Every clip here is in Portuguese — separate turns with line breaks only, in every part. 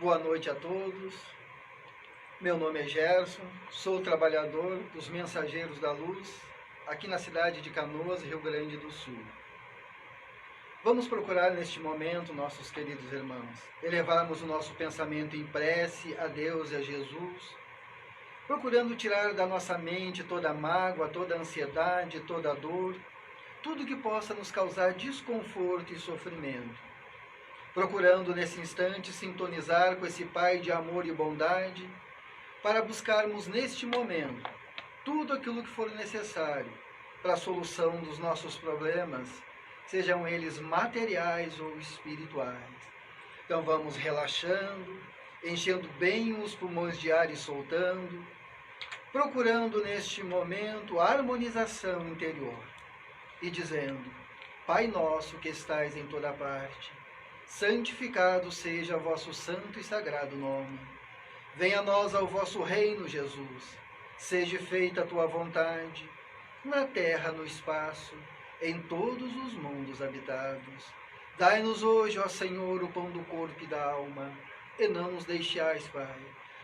Boa noite a todos. Meu nome é Gerson, sou trabalhador dos Mensageiros da Luz, aqui na cidade de Canoas, Rio Grande do Sul. Vamos procurar neste momento, nossos queridos irmãos, elevarmos o nosso pensamento em prece a Deus e a Jesus, procurando tirar da nossa mente toda a mágoa, toda a ansiedade, toda a dor, tudo que possa nos causar desconforto e sofrimento. Procurando nesse instante sintonizar com esse Pai de amor e bondade, para buscarmos neste momento tudo aquilo que for necessário para a solução dos nossos problemas, sejam eles materiais ou espirituais. Então vamos relaxando, enchendo bem os pulmões de ar e soltando, procurando neste momento a harmonização interior e dizendo: Pai nosso que estais em toda parte, santificado seja o vosso santo e sagrado nome. Venha a nós ao vosso reino, Jesus. Seja feita a tua vontade, na terra, no espaço, em todos os mundos habitados. Dai-nos hoje, ó Senhor, o pão do corpo e da alma, e não nos deixais, Pai,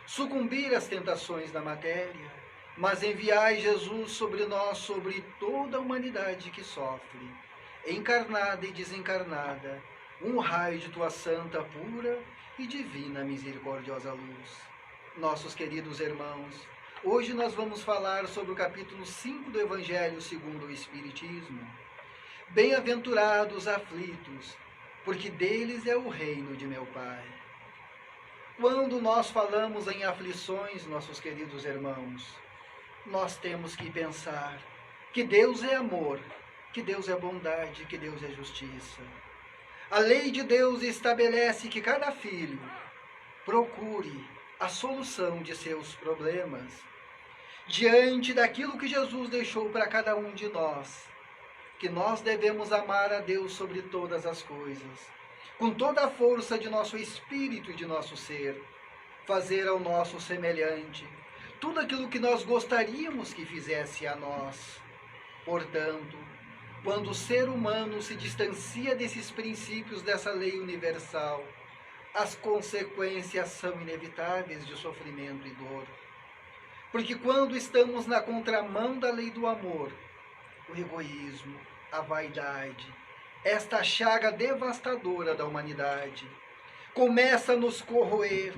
sucumbir às tentações da matéria, mas enviai Jesus sobre nós, sobre toda a humanidade que sofre, encarnada e desencarnada, um raio de tua santa, pura e divina misericordiosa luz. Nossos queridos irmãos, hoje nós vamos falar sobre o capítulo 5 do Evangelho segundo o Espiritismo. Bem-aventurados aflitos, porque deles é o reino de meu Pai. Quando nós falamos em aflições, nossos queridos irmãos, nós temos que pensar que Deus é amor, que Deus é bondade, que Deus é justiça. A lei de Deus estabelece que cada filho procure a solução de seus problemas diante daquilo que Jesus deixou para cada um de nós, que nós devemos amar a Deus sobre todas as coisas, com toda a força de nosso espírito e de nosso ser, fazer ao nosso semelhante tudo aquilo que nós gostaríamos que fizesse a nós. Portanto, quando o ser humano se distancia desses princípios dessa lei universal, as consequências são inevitáveis de sofrimento e dor. Porque quando estamos na contramão da lei do amor, o egoísmo, a vaidade, esta chaga devastadora da humanidade, começa a nos corroer,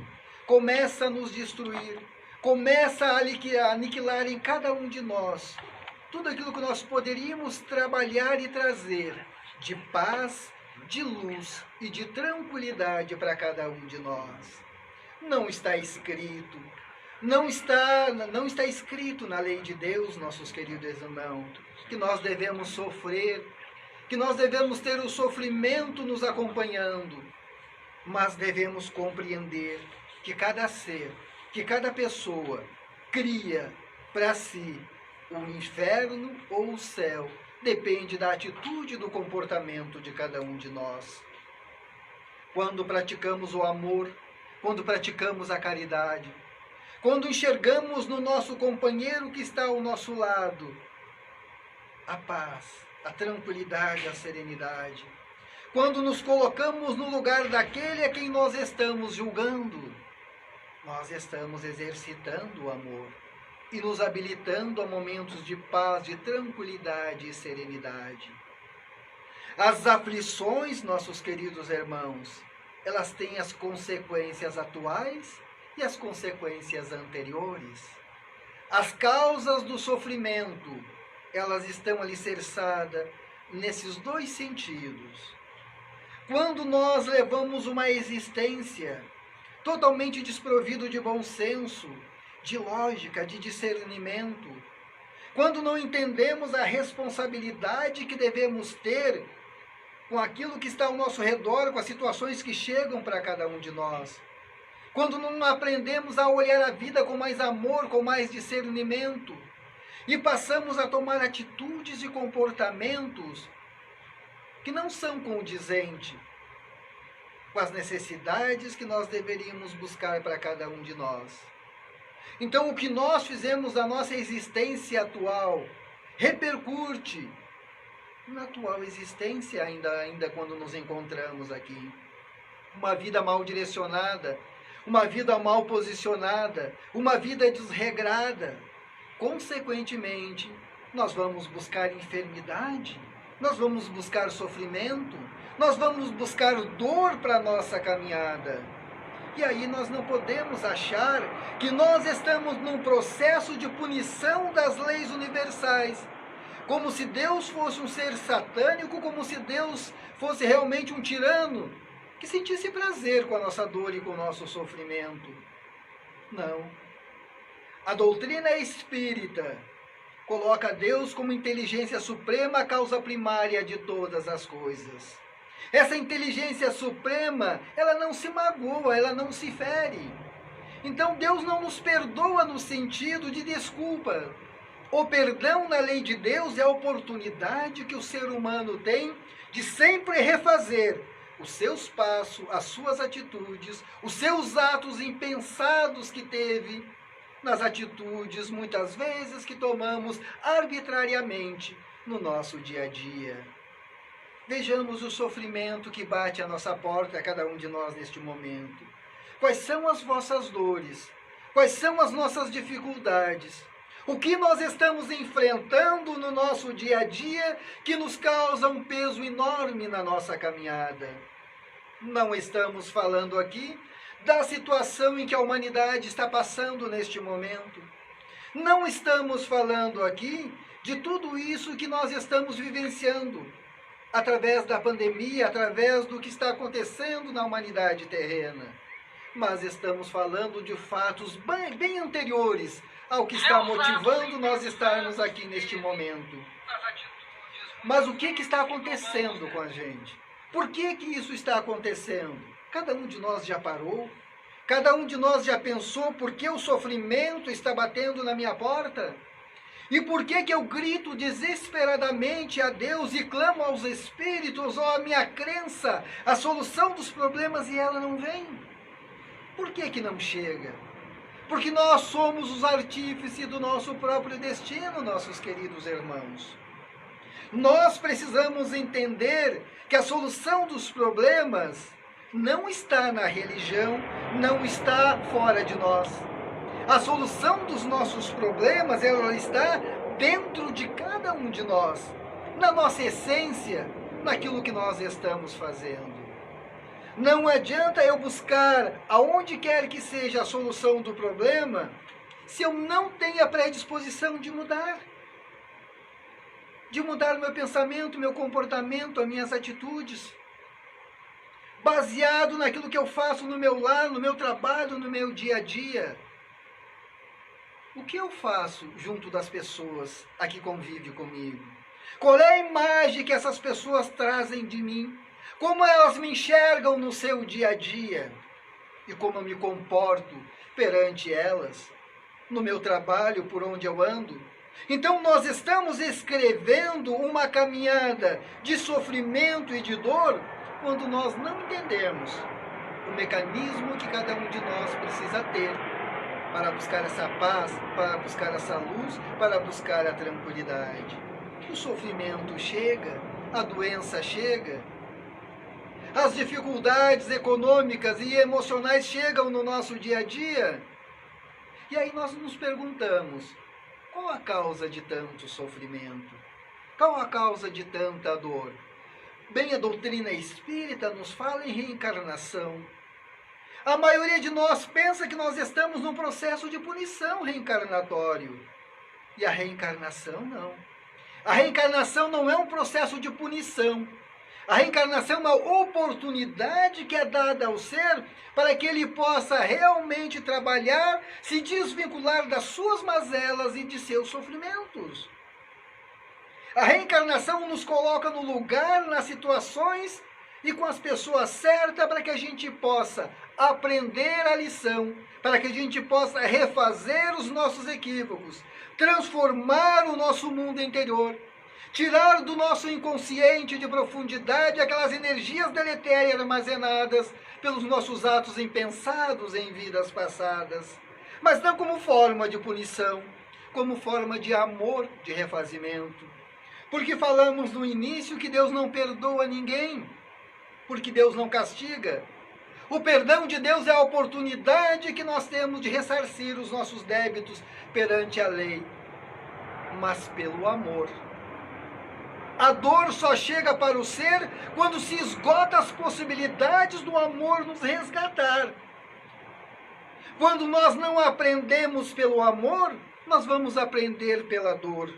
começa a nos destruir, começa a aniquilar em cada um de nós tudo aquilo que nós poderíamos trabalhar e trazer de paz, de luz e de tranquilidade para cada um de nós. Não está escrito, não está escrito na lei de Deus, nossos queridos irmãos, que nós devemos sofrer, que nós devemos ter o sofrimento nos acompanhando, mas devemos compreender que cada ser, que cada pessoa cria para si o inferno ou o céu, depende da atitude e do comportamento de cada um de nós. Quando praticamos o amor, quando praticamos a caridade, quando enxergamos no nosso companheiro que está ao nosso lado a paz, a tranquilidade, a serenidade, quando nos colocamos no lugar daquele a quem nós estamos julgando, nós estamos exercitando o amor e nos habilitando a momentos de paz, de tranquilidade e serenidade. As aflições, nossos queridos irmãos, elas têm as consequências atuais e as consequências anteriores. As causas do sofrimento, elas estão alicerçadas nesses dois sentidos. Quando nós levamos uma existência totalmente desprovida de bom senso, de lógica, de discernimento, quando não entendemos a responsabilidade que devemos ter com aquilo que está ao nosso redor, com as situações que chegam para cada um de nós, quando não aprendemos a olhar a vida com mais amor, com mais discernimento, e passamos a tomar atitudes e comportamentos que não são condizentes com as necessidades que nós deveríamos buscar para cada um de nós. Então, o que nós fizemos da nossa existência atual repercute na atual existência, ainda quando nos encontramos aqui. Uma vida mal direcionada, uma vida mal posicionada, uma vida desregrada. Consequentemente, nós vamos buscar enfermidade, nós vamos buscar sofrimento, nós vamos buscar dor para a nossa caminhada. E aí nós não podemos achar que nós estamos num processo de punição das leis universais, como se Deus fosse um ser satânico, como se Deus fosse realmente um tirano, que sentisse prazer com a nossa dor e com o nosso sofrimento. Não. A doutrina espírita coloca Deus como inteligência suprema, a causa primária de todas as coisas. Essa inteligência suprema, ela não se magoa, ela não se fere. Então Deus não nos perdoa no sentido de desculpa. O perdão na lei de Deus é a oportunidade que o ser humano tem de sempre refazer os seus passos, as suas atitudes, os seus atos impensados que teve, nas atitudes, muitas vezes, que tomamos arbitrariamente no nosso dia a dia. Vejamos o sofrimento que bate à nossa porta, a cada um de nós neste momento. Quais são as vossas dores? Quais são as nossas dificuldades? O que nós estamos enfrentando no nosso dia a dia que nos causa um peso enorme na nossa caminhada? Não estamos falando aqui da situação em que a humanidade está passando neste momento. Não estamos falando aqui de tudo isso que nós estamos vivenciando através da pandemia, através do que está acontecendo na humanidade terrena. Mas estamos falando de fatos bem anteriores ao que está motivando nós estarmos aqui neste momento. Mas o que está acontecendo com a gente? Por que isso está acontecendo? Cada um de nós já parou? Cada um de nós já pensou por que o sofrimento está batendo na minha porta? E por que eu grito desesperadamente a Deus e clamo aos espíritos ou à minha crença a solução dos problemas e ela não vem? Por que não chega? Porque nós somos os artífices do nosso próprio destino, nossos queridos irmãos. Nós precisamos entender que a solução dos problemas não está na religião, não está fora de nós. A solução dos nossos problemas, ela está dentro de cada um de nós, na nossa essência, naquilo que nós estamos fazendo. Não adianta eu buscar aonde quer que seja a solução do problema, se eu não tenho a predisposição de mudar. De mudar o meu pensamento, meu comportamento, as minhas atitudes. Baseado naquilo que eu faço no meu lar, no meu trabalho, no meu dia a dia. O que eu faço junto das pessoas a que convivem comigo? Qual é a imagem que essas pessoas trazem de mim? Como elas me enxergam no seu dia a dia? E como eu me comporto perante elas? No meu trabalho, por onde eu ando? Então nós estamos escrevendo uma caminhada de sofrimento e de dor quando nós não entendemos o mecanismo que cada um de nós precisa ter para buscar essa paz, para buscar essa luz, para buscar a tranquilidade. O sofrimento chega, a doença chega, as dificuldades econômicas e emocionais chegam no nosso dia a dia. E aí nós nos perguntamos, qual a causa de tanto sofrimento? Qual a causa de tanta dor? Bem, a doutrina espírita nos fala em reencarnação. A maioria de nós pensa que nós estamos num processo de punição reencarnatório. E a reencarnação não. A reencarnação não é um processo de punição. A reencarnação é uma oportunidade que é dada ao ser para que ele possa realmente trabalhar, se desvincular das suas mazelas e de seus sofrimentos. A reencarnação nos coloca no lugar, nas situações e com as pessoas certas para que a gente possa aprender a lição, para que a gente possa refazer os nossos equívocos, transformar o nosso mundo interior, tirar do nosso inconsciente de profundidade aquelas energias deletérias armazenadas pelos nossos atos impensados em vidas passadas, mas não como forma de punição, como forma de amor, de refazimento. Porque falamos no início que Deus não perdoa ninguém, porque Deus não castiga. O perdão de Deus é a oportunidade que nós temos de ressarcir os nossos débitos perante a lei, mas pelo amor. A dor só chega para o ser quando se esgota as possibilidades do amor nos resgatar. Quando nós não aprendemos pelo amor, nós vamos aprender pela dor,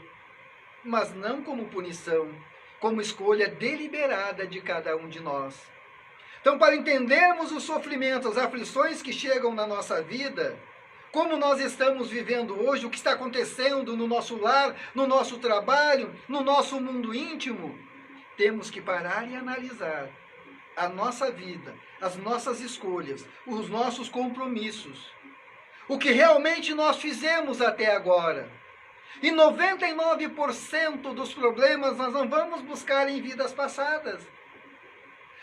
mas não como punição, como escolha deliberada de cada um de nós. Então, para entendermos os sofrimentos, as aflições que chegam na nossa vida, como nós estamos vivendo hoje, o que está acontecendo no nosso lar, no nosso trabalho, no nosso mundo íntimo, temos que parar e analisar a nossa vida, as nossas escolhas, os nossos compromissos, o que realmente nós fizemos até agora. E 99% dos problemas nós não vamos buscar em vidas passadas.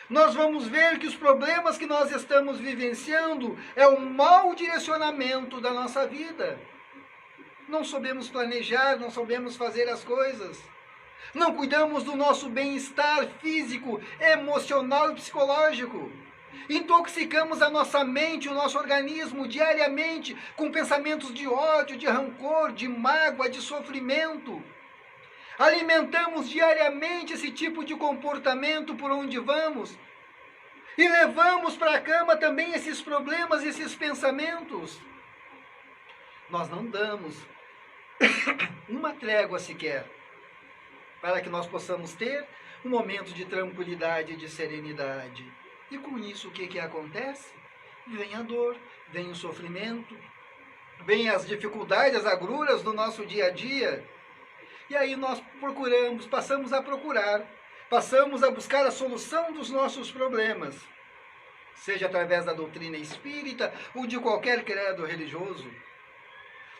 Nós vamos ver que os problemas que nós estamos vivenciando é um mau direcionamento da nossa vida. Não sabemos planejar, não sabemos fazer as coisas. Não cuidamos do nosso bem-estar físico, emocional e psicológico. Intoxicamos a nossa mente, o nosso organismo diariamente com pensamentos de ódio, de rancor, de mágoa, de sofrimento. Alimentamos diariamente esse tipo de comportamento por onde vamos e levamos para a cama também esses problemas, esses pensamentos. Nós não damos uma trégua sequer para que nós possamos ter um momento de tranquilidade e de serenidade. E com isso o que acontece? Vem a dor, vem o sofrimento, vem as dificuldades, as agruras do nosso dia a dia. E aí nós passamos a procurar, passamos a buscar a solução dos nossos problemas, seja através da doutrina espírita ou de qualquer credo religioso.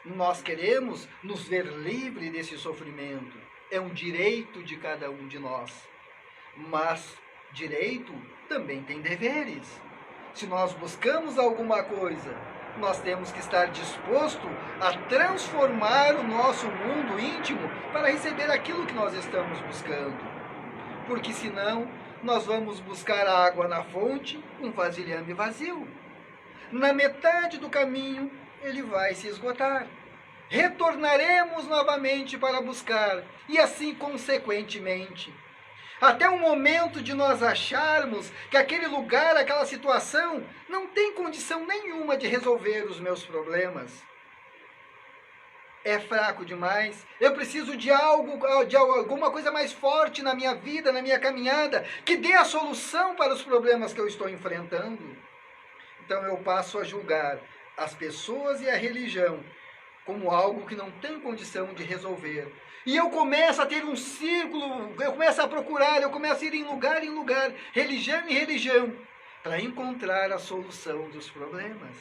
Nós queremos nos ver livre desse sofrimento. É um direito de cada um de nós. Mas direito também tem deveres. Se nós buscamos alguma coisa, nós temos que estar disposto a transformar o nosso mundo íntimo para receber aquilo que nós estamos buscando. Porque senão, nós vamos buscar a água na fonte com vasilhame vazio. Na metade do caminho, ele vai se esgotar. Retornaremos novamente para buscar, e assim consequentemente. Até o momento de nós acharmos que aquele lugar, aquela situação, não tem condição nenhuma de resolver os meus problemas. É fraco demais. Eu preciso de alguma coisa mais forte na minha vida, na minha caminhada, que dê a solução para os problemas que eu estou enfrentando. Então eu passo a julgar as pessoas e a religião como algo que não tem condição de resolver. E eu começo a ter um círculo, eu começo a procurar, eu começo a ir em lugar, religião em religião, para encontrar a solução dos problemas.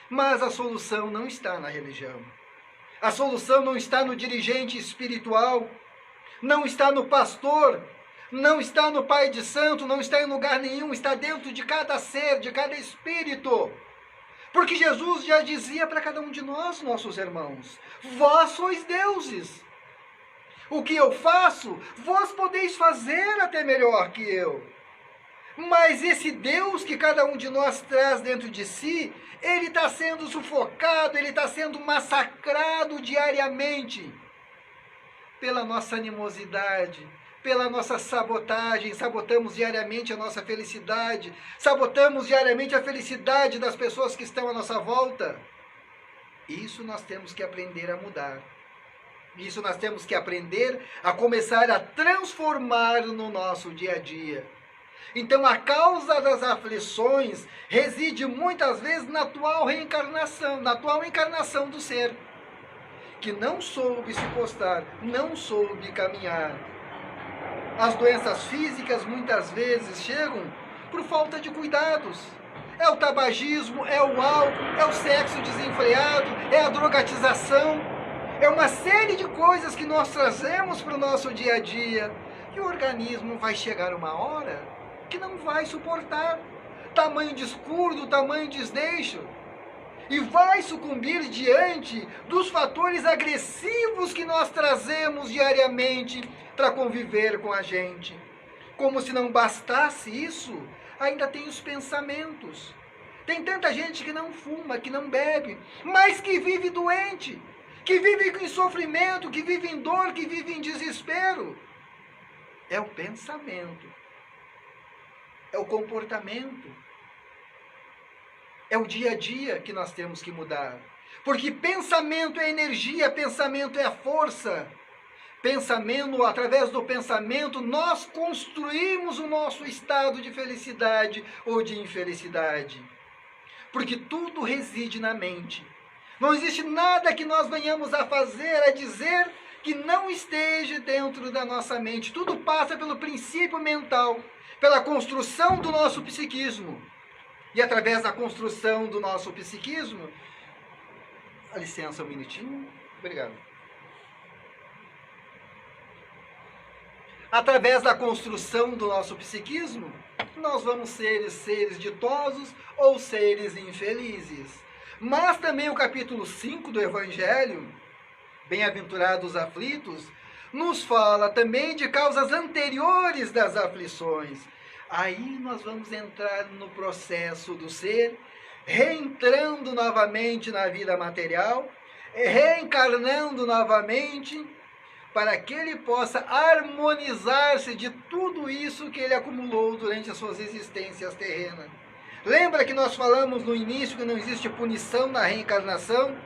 Mas a solução não está na religião. A solução não está no dirigente espiritual, não está no pastor, não está no pai de santo, não está em lugar nenhum, está dentro de cada ser, de cada espírito. Porque Jesus já dizia para cada um de nós, nossos irmãos, vós sois deuses. O que eu faço, vós podeis fazer até melhor que eu. Mas esse Deus que cada um de nós traz dentro de si, ele está sendo sufocado, ele está sendo massacrado diariamente pela nossa animosidade, pela nossa sabotagem. Sabotamos diariamente a nossa felicidade, sabotamos diariamente a felicidade das pessoas que estão à nossa volta. Isso nós temos que aprender a mudar. Isso nós temos que aprender a começar a transformar no nosso dia a dia. Então a causa das aflições reside muitas vezes na atual reencarnação, na atual encarnação do ser, que não soube se postar, não soube caminhar. As doenças físicas muitas vezes chegam por falta de cuidados. É o tabagismo, é o álcool, é o sexo desenfreado, é a drogatização. É uma série de coisas que nós trazemos para o nosso dia a dia. E o organismo vai chegar uma hora que não vai suportar tamanho descuido, tamanho desleixo. E vai sucumbir diante dos fatores agressivos que nós trazemos diariamente para conviver com a gente. Como se não bastasse isso, ainda tem os pensamentos. Tem tanta gente que não fuma, que não bebe, mas que vive doente, que vive em sofrimento, que vive em dor, que vive em desespero. É o pensamento, é o comportamento, é o dia a dia que nós temos que mudar. Porque pensamento é energia, pensamento é força. Pensamento, através do pensamento, nós construímos o nosso estado de felicidade ou de infelicidade. Porque tudo reside na mente. Não existe nada que nós venhamos a fazer, a dizer, que não esteja dentro da nossa mente. Tudo passa pelo princípio mental, pela construção do nosso psiquismo. E através da construção do nosso psiquismo... Dá licença um minutinho. Obrigado. Através da construção do nosso psiquismo, nós vamos ser seres ditosos ou seres infelizes. Mas também o capítulo 5 do Evangelho, Bem-aventurados aflitos, nos fala também de causas anteriores das aflições. Aí nós vamos entrar no processo do ser, reentrando novamente na vida material, reencarnando novamente, para que ele possa harmonizar-se de tudo isso que ele acumulou durante as suas existências terrenas. Lembra que nós falamos no início que não existe punição na reencarnação?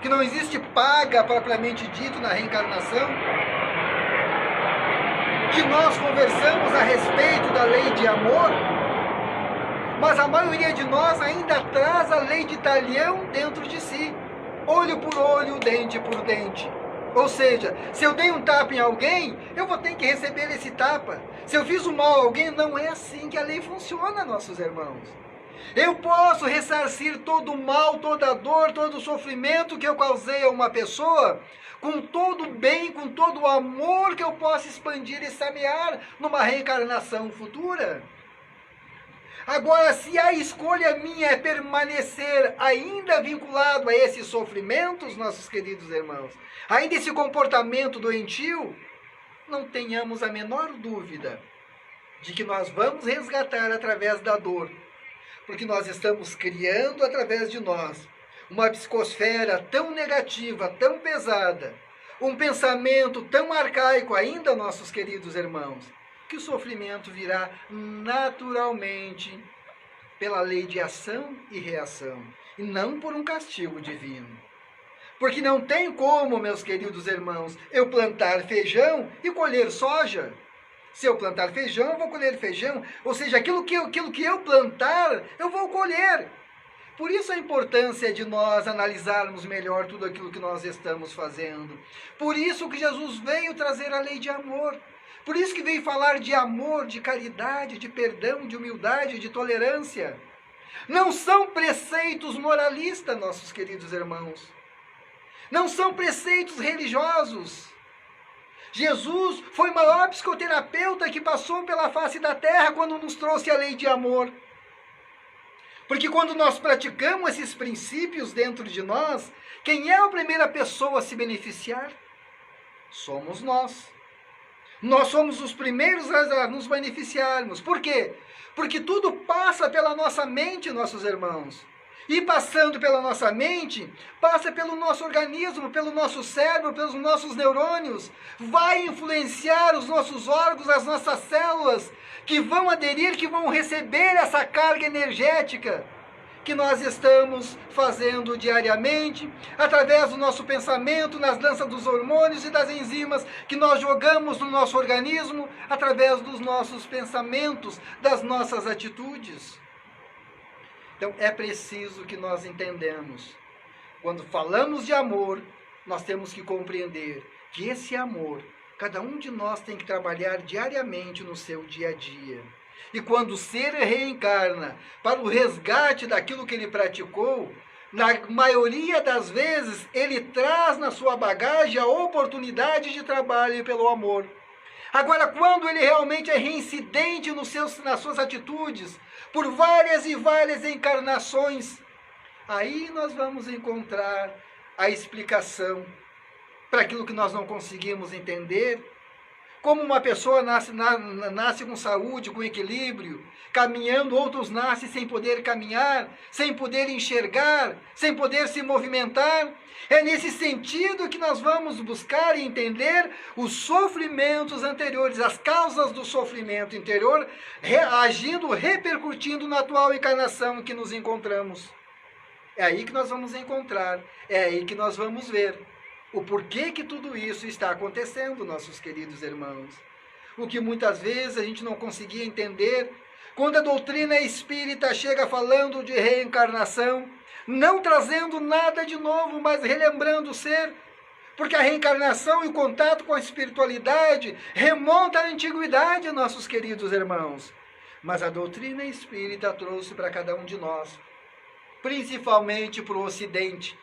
Que não existe paga propriamente dito na reencarnação? Que nós conversamos a respeito da lei de amor? Mas a maioria de nós ainda traz a lei de Talião dentro de si. Olho por olho, dente por dente. Ou seja, se eu dei um tapa em alguém, eu vou ter que receber esse tapa. Se eu fiz um mal a alguém, não é assim que a lei funciona, nossos irmãos. Eu posso ressarcir todo o mal, toda a dor, todo o sofrimento que eu causei a uma pessoa, com todo o bem, com todo o amor que eu posso expandir e semear numa reencarnação futura. Agora, se a escolha minha é permanecer ainda vinculado a esses sofrimentos, nossos queridos irmãos, ainda esse comportamento doentio, não tenhamos a menor dúvida de que nós vamos resgatar através da dor, porque nós estamos criando através de nós uma psicosfera tão negativa, tão pesada, um pensamento tão arcaico ainda, nossos queridos irmãos, que o sofrimento virá naturalmente pela lei de ação e reação, e não por um castigo divino. Porque não tem como, meus queridos irmãos, eu plantar feijão e colher soja. Se eu plantar feijão, eu vou colher feijão. Ou seja, aquilo que eu plantar, eu vou colher. Por isso a importância de nós analisarmos melhor tudo aquilo que nós estamos fazendo. Por isso que Jesus veio trazer a lei de amor. Por isso que veio falar de amor, de caridade, de perdão, de humildade, de tolerância. Não são preceitos moralistas, nossos queridos irmãos. Não são preceitos religiosos. Jesus foi o maior psicoterapeuta que passou pela face da terra quando nos trouxe a lei de amor. Porque quando nós praticamos esses princípios dentro de nós, quem é a primeira pessoa a se beneficiar? Somos nós. Nós somos os primeiros a nos beneficiarmos. Por quê? Porque tudo passa pela nossa mente, nossos irmãos. E passando pela nossa mente, passa pelo nosso organismo, pelo nosso cérebro, pelos nossos neurônios. Vai influenciar os nossos órgãos, as nossas células, que vão aderir, que vão receber essa carga energética que nós estamos fazendo diariamente, através do nosso pensamento, nas danças dos hormônios e das enzimas que nós jogamos no nosso organismo, através dos nossos pensamentos, das nossas atitudes. Então, é preciso que nós entendamos. Quando falamos de amor, nós temos que compreender que esse amor, cada um de nós tem que trabalhar diariamente no seu dia a dia. E quando o ser reencarna para o resgate daquilo que ele praticou, na maioria das vezes, ele traz na sua bagagem a oportunidade de trabalho pelo amor. Agora, quando ele realmente é reincidente nas suas atitudes, por várias e várias encarnações, aí nós vamos encontrar a explicação para aquilo que nós não conseguimos entender, Como uma pessoa nasce com saúde, com equilíbrio, caminhando, outros nascem sem poder caminhar, sem poder enxergar, sem poder se movimentar. É nesse sentido que nós vamos buscar e entender os sofrimentos anteriores, as causas do sofrimento interior, agindo, repercutindo na atual encarnação em que nos encontramos. É aí que nós vamos encontrar, é aí que nós vamos ver o porquê que tudo isso está acontecendo, nossos queridos irmãos. O que muitas vezes a gente não conseguia entender, quando a doutrina espírita chega falando de reencarnação, não trazendo nada de novo, mas relembrando o ser, porque a reencarnação e o contato com a espiritualidade remonta à antiguidade, nossos queridos irmãos. Mas a doutrina espírita trouxe para cada um de nós, principalmente para o Ocidente,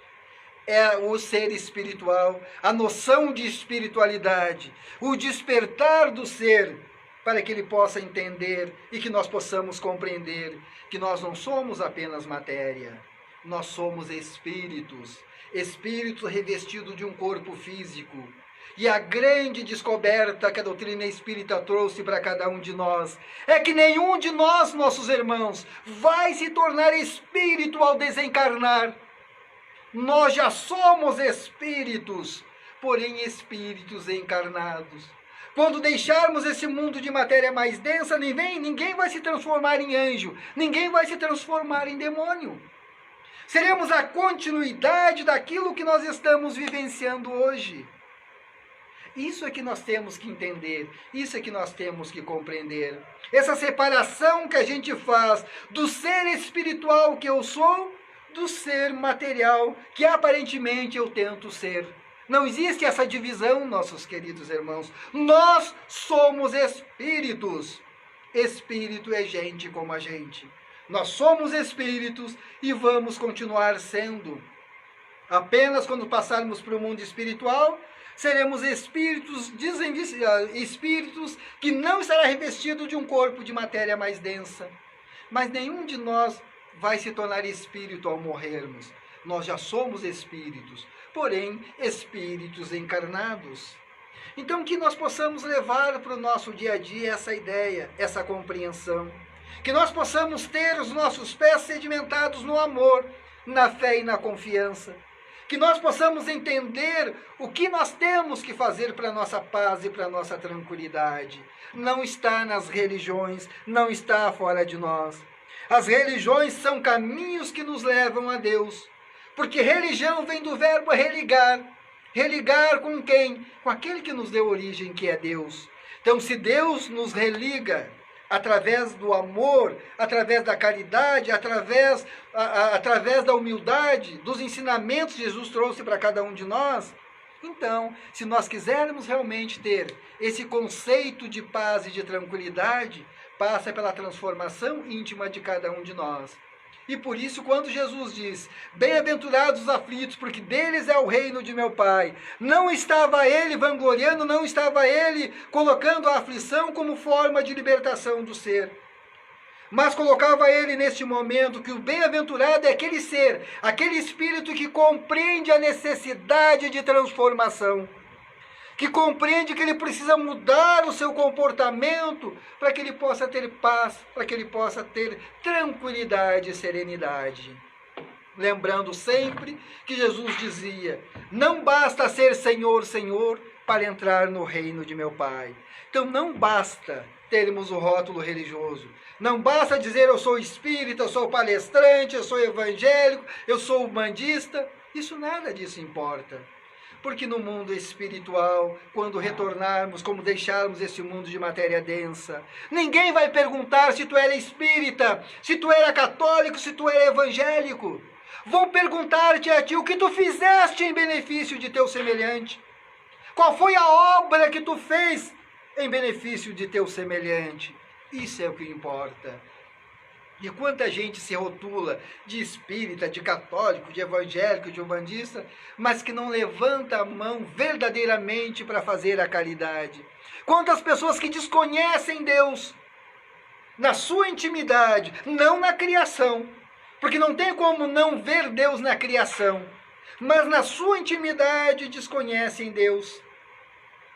é o ser espiritual, a noção de espiritualidade, o despertar do ser, para que ele possa entender e que nós possamos compreender que nós não somos apenas matéria, nós somos espíritos, espíritos revestidos de um corpo físico. E a grande descoberta que a doutrina espírita trouxe para cada um de nós é que nenhum de nós, nossos irmãos, vai se tornar espírito ao desencarnar. Nós já somos espíritos, porém espíritos encarnados. Quando deixarmos esse mundo de matéria mais densa, ninguém vai se transformar em anjo, ninguém vai se transformar em demônio. Seremos a continuidade daquilo que nós estamos vivenciando hoje. Isso é que nós temos que entender, isso é que nós temos que compreender. Essa separação que a gente faz do ser espiritual que eu sou, do ser material que aparentemente eu tento ser. Não existe essa divisão, nossos queridos irmãos. Nós somos espíritos. Espírito é gente como a gente. Nós somos espíritos e vamos continuar sendo. Apenas quando passarmos para o mundo espiritual, seremos espíritos que não estará revestido de um corpo de matéria mais densa. Mas nenhum de nós vai se tornar espírito ao morrermos. Nós já somos espíritos, porém espíritos encarnados. Então que nós possamos levar para o nosso dia a dia essa ideia, essa compreensão. Que nós possamos ter os nossos pés sedimentados no amor, na fé e na confiança. Que nós possamos entender o que nós temos que fazer para a nossa paz e para a nossa tranquilidade. Não está nas religiões, não está fora de nós. As religiões são caminhos que nos levam a Deus. Porque religião vem do verbo religar. Religar com quem? Com aquele que nos deu origem, que é Deus. Então, se Deus nos religa através do amor, através da caridade, através da humildade, dos ensinamentos que Jesus trouxe para cada um de nós, então, se nós quisermos realmente ter esse conceito de paz e de tranquilidade, passa pela transformação íntima de cada um de nós. E por isso, quando Jesus diz, bem-aventurados os aflitos, porque deles é o reino de meu Pai, não estava ele vangloriando, não estava ele colocando a aflição como forma de libertação do ser, mas colocava ele neste momento que o bem-aventurado é aquele ser, aquele espírito que compreende a necessidade de transformação, que compreende que ele precisa mudar o seu comportamento para que ele possa ter paz, para que ele possa ter tranquilidade e serenidade. Lembrando sempre que Jesus dizia, não basta ser Senhor, Senhor, para entrar no reino de meu Pai. Então não basta termos o rótulo religioso, não basta dizer eu sou espírita, eu sou palestrante, eu sou evangélico, eu sou umbandista, isso nada disso importa. Porque no mundo espiritual, quando retornarmos, como deixarmos esse mundo de matéria densa, ninguém vai perguntar se tu era espírita, se tu era católico, se tu era evangélico. Vão perguntar-te a ti o que tu fizeste em benefício de teu semelhante. Qual foi a obra que tu fez em benefício de teu semelhante? Isso é o que importa. E quanta gente se rotula de espírita, de católico, de evangélico, de umbandista, mas que não levanta a mão verdadeiramente para fazer a caridade. Quantas pessoas que desconhecem Deus na sua intimidade, não na criação, porque não tem como não ver Deus na criação, mas na sua intimidade desconhecem Deus.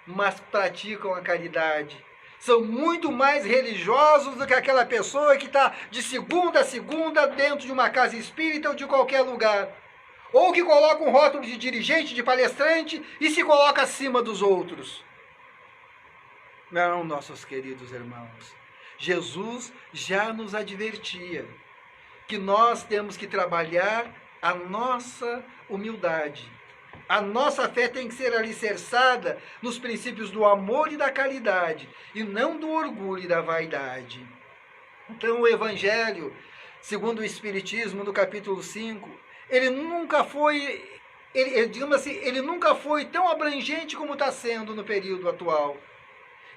mas praticam a caridade. São muito mais religiosos do que aquela pessoa que está de segunda a segunda dentro de uma casa espírita ou de qualquer lugar. Ou que coloca um rótulo de dirigente, de palestrante e se coloca acima dos outros. Não, nossos queridos irmãos. Jesus já nos advertia que nós temos que trabalhar a nossa humildade. A nossa fé tem que ser alicerçada nos princípios do amor e da caridade, e não do orgulho e da vaidade. Então, o Evangelho, segundo o Espiritismo, no capítulo 5, ele nunca foi, digamos assim, ele nunca foi tão abrangente como está sendo no período atual,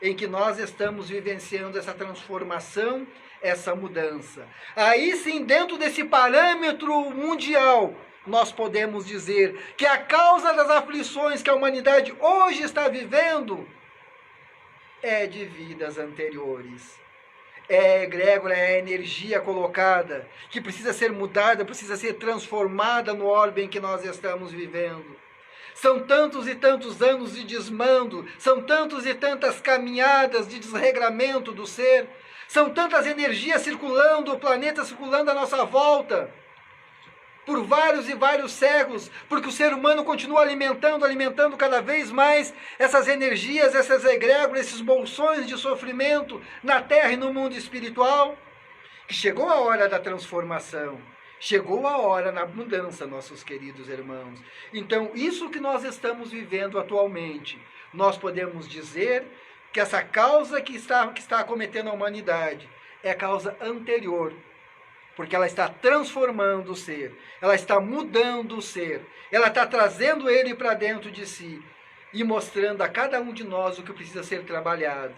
em que nós estamos vivenciando essa transformação, essa mudança. Aí sim, dentro desse parâmetro mundial, nós podemos dizer que a causa das aflições que a humanidade hoje está vivendo é de vidas anteriores. É egrégora, é a energia colocada, que precisa ser mudada, precisa ser transformada no orbe em que nós estamos vivendo. São tantos e tantos anos de desmando, são tantos e tantas caminhadas de desregramento do ser, são tantas energias circulando, o planeta circulando à nossa volta, por vários e vários séculos, porque o ser humano continua alimentando cada vez mais essas energias, essas egrégoras, esses bolsões de sofrimento na Terra e no mundo espiritual, que chegou a hora da transformação, chegou a hora da mudança, nossos queridos irmãos. Então, isso que nós estamos vivendo atualmente, nós podemos dizer que essa causa que está acometendo a humanidade é causa anterior, porque ela está transformando o ser, ela está mudando o ser, ela está trazendo ele para dentro de si e mostrando a cada um de nós o que precisa ser trabalhado.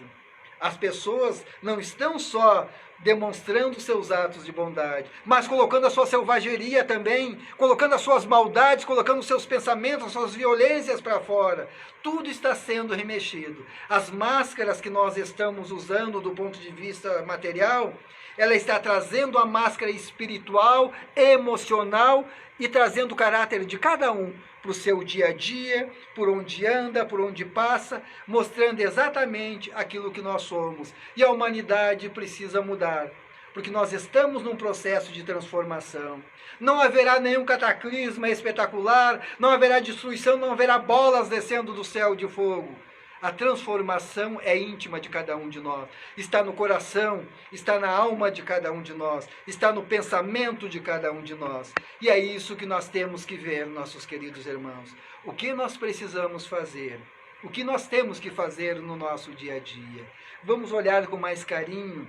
As pessoas não estão só demonstrando seus atos de bondade, mas colocando a sua selvageria também, colocando as suas maldades, colocando os seus pensamentos, as suas violências para fora. Tudo está sendo remexido. As máscaras que nós estamos usando do ponto de vista material, ela está trazendo a máscara espiritual, emocional e trazendo o caráter de cada um para o seu dia a dia, por onde anda, por onde passa, mostrando exatamente aquilo que nós somos. E a humanidade precisa mudar, porque nós estamos num processo de transformação. Não haverá nenhum cataclisma espetacular, não haverá destruição, não haverá bolas descendo do céu de fogo. A transformação é íntima de cada um de nós. Está no coração, está na alma de cada um de nós, está no pensamento de cada um de nós. E é isso que nós temos que ver, nossos queridos irmãos. O que nós precisamos fazer? O que nós temos que fazer no nosso dia a dia? Vamos olhar com mais carinho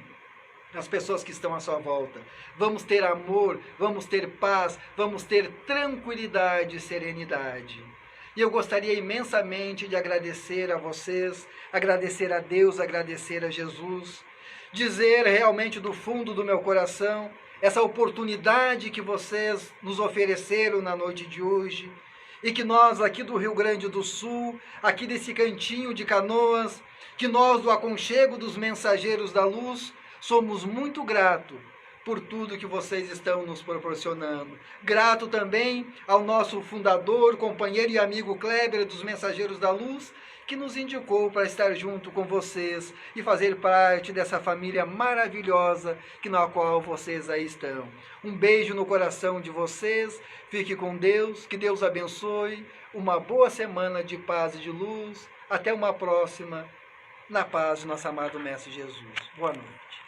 as pessoas que estão à sua volta. Vamos ter amor, vamos ter paz, vamos ter tranquilidade e serenidade. E eu gostaria imensamente de agradecer a vocês, agradecer a Deus, agradecer a Jesus, dizer realmente do fundo do meu coração essa oportunidade que vocês nos ofereceram na noite de hoje e que nós aqui do Rio Grande do Sul, aqui desse cantinho de Canoas, que nós do aconchego dos Mensageiros da Luz, somos muito gratos por tudo que vocês estão nos proporcionando. Grato também ao nosso fundador, companheiro e amigo Kleber dos Mensageiros da Luz, que nos indicou para estar junto com vocês e fazer parte dessa família maravilhosa na qual vocês aí estão. Um beijo no coração de vocês, fique com Deus, que Deus abençoe, uma boa semana de paz e de luz, até uma próxima, na paz do nosso amado Mestre Jesus. Boa noite.